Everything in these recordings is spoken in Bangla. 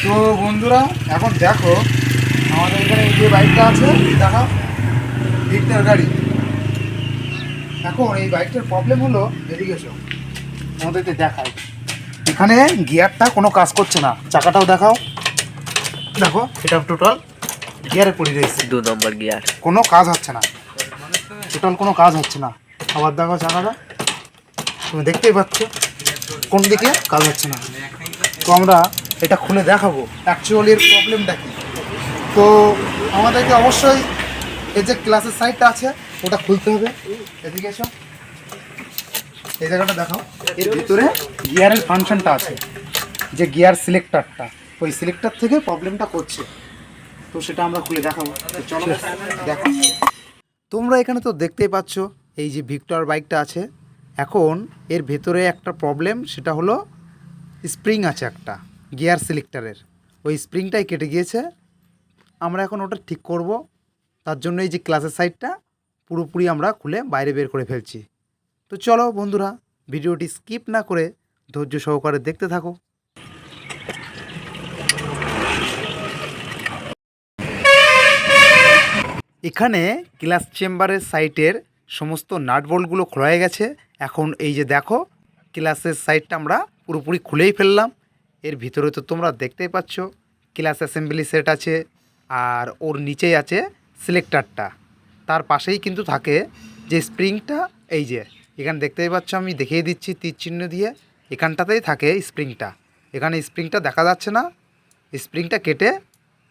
তো বন্ধুরা এখন দেখো আমাদের এখানে যে বাইকটা আছে দেখা ভিক্টর গাড়ি। এখন এই বাইকটার প্রবলেম হলো এদিকে এসো আমাদেরকে দেখায়, এখানে গিয়ারটা কোনো কাজ করছে না। চাকাটাও দেখাও, দেখো এটা টোটাল গিয়ারে পড়ে রয়েছে, 2 নম্বর গিয়ার, কোনো কাজ হচ্ছে না, টোটাল কোনো কাজ হচ্ছে না। আবার দেখো চাকাটা, তুমি দেখতেই পাচ্ছ কোন দিকে কাজ হচ্ছে না। তো আমরা এটা খুলে দেখাবো অ্যাকচুয়ালি এর প্রবলেমটা কী। তো আমাদেরকে অবশ্যই এই যে ক্লাসের সাইডটা আছে ওটা খুলতে হবে। এদিকে এসো, এই জায়গাটা দেখাও, এর ভিতরে গিয়ারের ফাংশনটা আছে, যে গিয়ার সিলেক্টরটা, ওই সিলেক্টর থেকে প্রবলেমটা করছে। তো সেটা আমরা খুলে দেখাবো। তো চলো দেখো। তোমরা এখানে তো দেখতেই পাচ্ছ এই যে ভিক্টর বাইকটা আছে। এখন এর ভেতরে একটা প্রবলেম, সেটা হলো স্প্রিং আছে একটা গিয়ার সিলেক্টরের, ওই স্প্রিংটাই কেটে গিয়েছে। আমরা এখন ওটা ঠিক করব, তার জন্য এই যে ক্লাসের সাইডটা পুরোপুরি আমরা খুলে বাইরে বের করে ফেলছি। তো চলো বন্ধুরা, ভিডিওটি স্কিপ না করে ধৈর্য সহকারে দেখতে থাকো। এখানে ক্লাস চেম্বারের সাইটের সমস্ত নাট বোল্টগুলো খোলা হয়ে গেছে। এখন এই যে দেখো ক্লাসের সাইডটা আমরা পুরোপুরি খুলেই ফেললাম। এর ভিতরে তো তোমরা দেখতেই পাচ্ছ ক্লাস অ্যাসেম্বলি সেট আছে, আর ওর নিচেই আছে সিলেক্টরটা। তার পাশেই কিন্তু থাকে যে স্প্রিংটা, এই যে এখানে দেখতেই পাচ্ছ, আমি দেখিয়ে দিচ্ছি তীর চিহ্ন দিয়ে, এখানটাতেই থাকে স্প্রিংটা। এখানে স্প্রিংটা দেখা যাচ্ছে না, স্প্রিংটা কেটে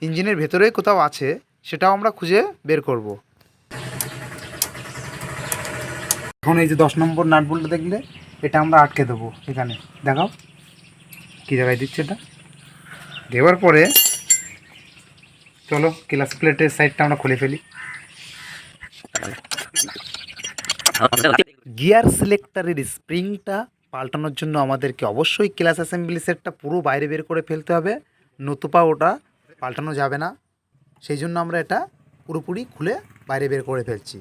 ইঞ্জিনের ভেতরেই কোথাও আছে, সেটাও আমরা খুঁজে বের করব। এখন এই যে 10 নম্বর নাট বল্টটা দেখলে, এটা আমরা আটকে দেবো। এখানে দেখাও কী জায়গায় দিচ্ছে, এটা দেওয়ার পরে চলো ক্লাস প্লেটের সাইডটা আমরা খুলে ফেলি। গিয়ার সিলেক্টরের স্প্রিংটা পাল্টানোর জন্য আমাদেরকে অবশ্যই ক্লাস অ্যাসেম্বলি সেটটা পুরো বাইরে বের করে ফেলতে হবে, নতুবা ওটা পাল্টানো যাবে না। সেই জন্য আমরা এটা পুরোপুরি খুলে বাইরে বের করে ফেলছি।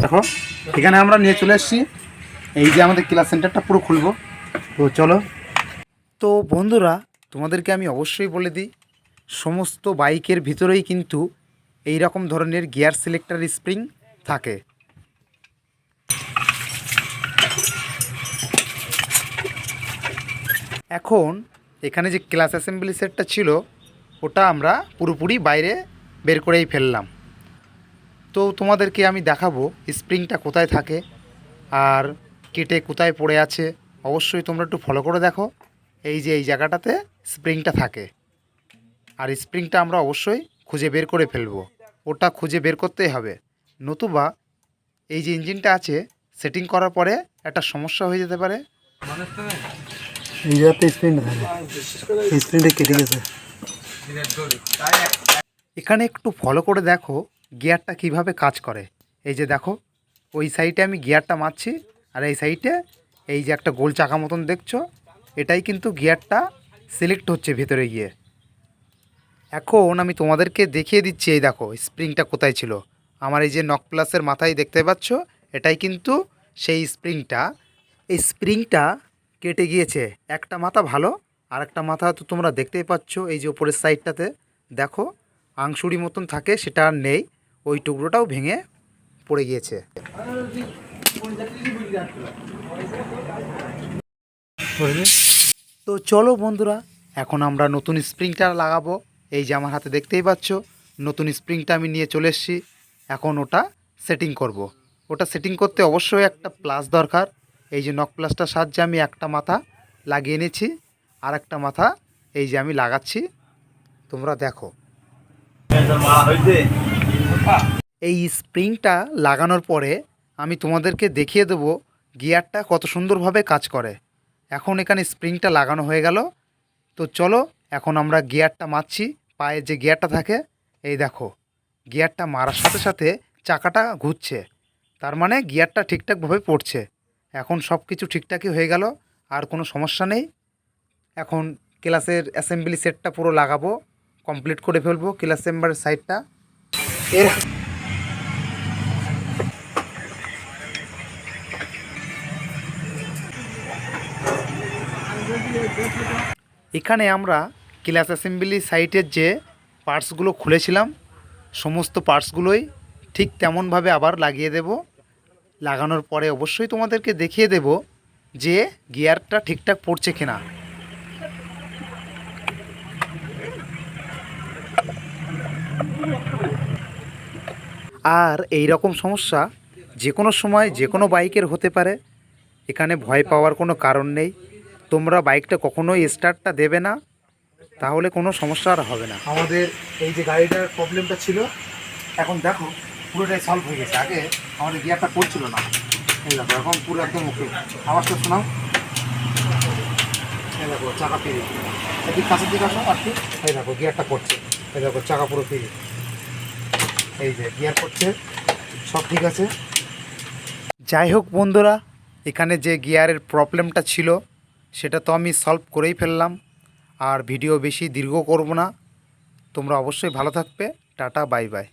দেখো এখানে আমরা নিয়ে চলে এসেছি, এই যে আমাদের ক্লাস সেন্টারটা পুরো খুলবো। তো চলো। তো বন্ধুরা, তোমাদেরকে আমি অবশ্যই বলে দিই, সমস্ত বাইকের ভিতরেই কিন্তু এই রকম ধরনের গিয়ার সিলেক্টর স্প্রিং থাকে। এখন এখানে যে ক্লাস অ্যাসেম্বলি সেটটা ছিল, ওটা আমরা পুরোপুরি বাইরে বের করেই ফেললাম। তো তোমাদেরকে আমি দেখাবো স্প্রিংটা কোথায় থাকে আর কেটে কোথায় পড়ে আছে। অবশ্যই তোমরা একটু ফলো করে দেখো, এই যে এই জায়গাটাতে স্প্রিংটা থাকে, আর স্প্রিংটা আমরা অবশ্যই খুঁজে বের করে ফেলবো। ওটা খুঁজে বের করতেই হবে, নতুবা এই যে ইঞ্জিনটা আছে সেটিং করার পরে একটা সমস্যা হয়ে যেতে পারে। এই জায়গাতে স্প্রিংটা থাকে, স্প্রিংটা কেটে গেছে। এখানে একটু ফলো করে দেখো গিয়ারটা কিভাবে কাজ করে। এই যে দেখো ওই সাইডে আমি গিয়ারটা মারছি, আর এই সাইডে এই যে একটা গোল চাকা মতন দেখছো, এটাই কিন্তু গিয়ারটা সিলেক্ট হচ্ছে ভেতরে গিয়ে। এখন আমি তোমাদেরকে দেখিয়ে দিচ্ছি, এই দেখো স্প্রিংটা কোথায় ছিল। আমার এই যে নক প্লাসের মাথায় দেখতে পাচ্ছ, এটাই কিন্তু সেই স্প্রিংটা। এই স্প্রিংটা কেটে গিয়েছে, একটা মাথা ভালো, আর একটা মাথা তো তোমরা দেখতেই পাচ্ছ এই যে উপরের সাইডটাতে দেখো আংশুড়ি মতন থাকে, সেটা আর নেই, ওই টুকরোটাও ভেঙে পড়ে গিয়েছে। তো চলো বন্ধুরা, এখন আমরা নতুন স্প্রিংটা লাগাবো। এই যে আমার হাতে দেখতেই পাচ্ছ নতুন স্প্রিংটা আমি নিয়ে চলে এসেছি। এখন ওটা সেটিং করব। ওটা সেটিং করতে অবশ্যই একটা প্লাস দরকার। এই যে নক প্লাসটার সাহায্যে আমি একটা মাথা লাগিয়ে নিয়েছি, আর একটা মাথা এই যে আমি লাগাচ্ছি, তোমরা দেখো। এই স্প্রিংটা লাগানোর পরে আমি তোমাদেরকে দেখিয়ে দেবো গিয়ারটা কত সুন্দরভাবে কাজ করে। এখন এখানে স্প্রিংটা লাগানো হয়ে গেল। তো চলো এখন আমরা গিয়ারটা মারছি, পায়ে যে গিয়ারটা থাকে, এই দেখো গিয়ারটা মারার সাথে সাথে চাকাটা ঘুরছে, তার মানে গিয়ারটা ঠিকঠাকভাবে পড়ছে। এখন সব কিছু ঠিকঠাকই হয়ে গেল, আর কোনো সমস্যা নেই। এখন ক্লাসের অ্যাসেম্বলি সেটটা পুরো লাগাবো, কমপ্লিট করে ফেলবো ক্লাস চেম্বারের সাইডটা। এর এখানে আমরা ক্লাস অ্যাসেম্বলি সাইটের যে পার্টসগুলো খুলেছিলাম সমস্ত পার্টসগুলোই ঠিক তেমনভাবে আবার লাগিয়ে দেব। লাগানোর পরে অবশ্যই তোমাদেরকে দেখিয়ে দেব যে গিয়ারটা ঠিকঠাক পড়ছে কিনা। আর এই রকম সমস্যা যে কোনো সময় যে কোনো বাইকের হতে পারে, এখানে ভয় পাওয়ার কোনো কারণ নেই। তোমরা বাইকটা কখনোই স্টার্টটা দেবে না, তাহলে কোনো সমস্যা আর হবে না। আমাদের এই যে গাড়িটার প্রবলেমটা ছিল এখন দেখো পুরোটাই সলভ হয়ে গেছে। আগে আমাদের গিয়ারটা পড়ছিল না, এই দেখো এখন পুরো একদম ওকে। আওয়াজটা শোনাও, এই দেখো চাকা ফিরে, এদিক কাছের দিকে আসো আর কি, এই দেখো গিয়ারটা পড়ছে, এই দেখো চাকা পুরো ফিরে, এই যে গিয়ার পড়ছে, সব ঠিক আছে। যাই হোক বন্ধুরা, এখানে যে গিয়ারের প্রবলেমটা ছিল সেটা তো আমি সলভ করেই ফেললাম। আর ভিডিও বেশি দীর্ঘ করব না। তোমরা অবশ্যই ভালো থাকবে। Tata, bye bye.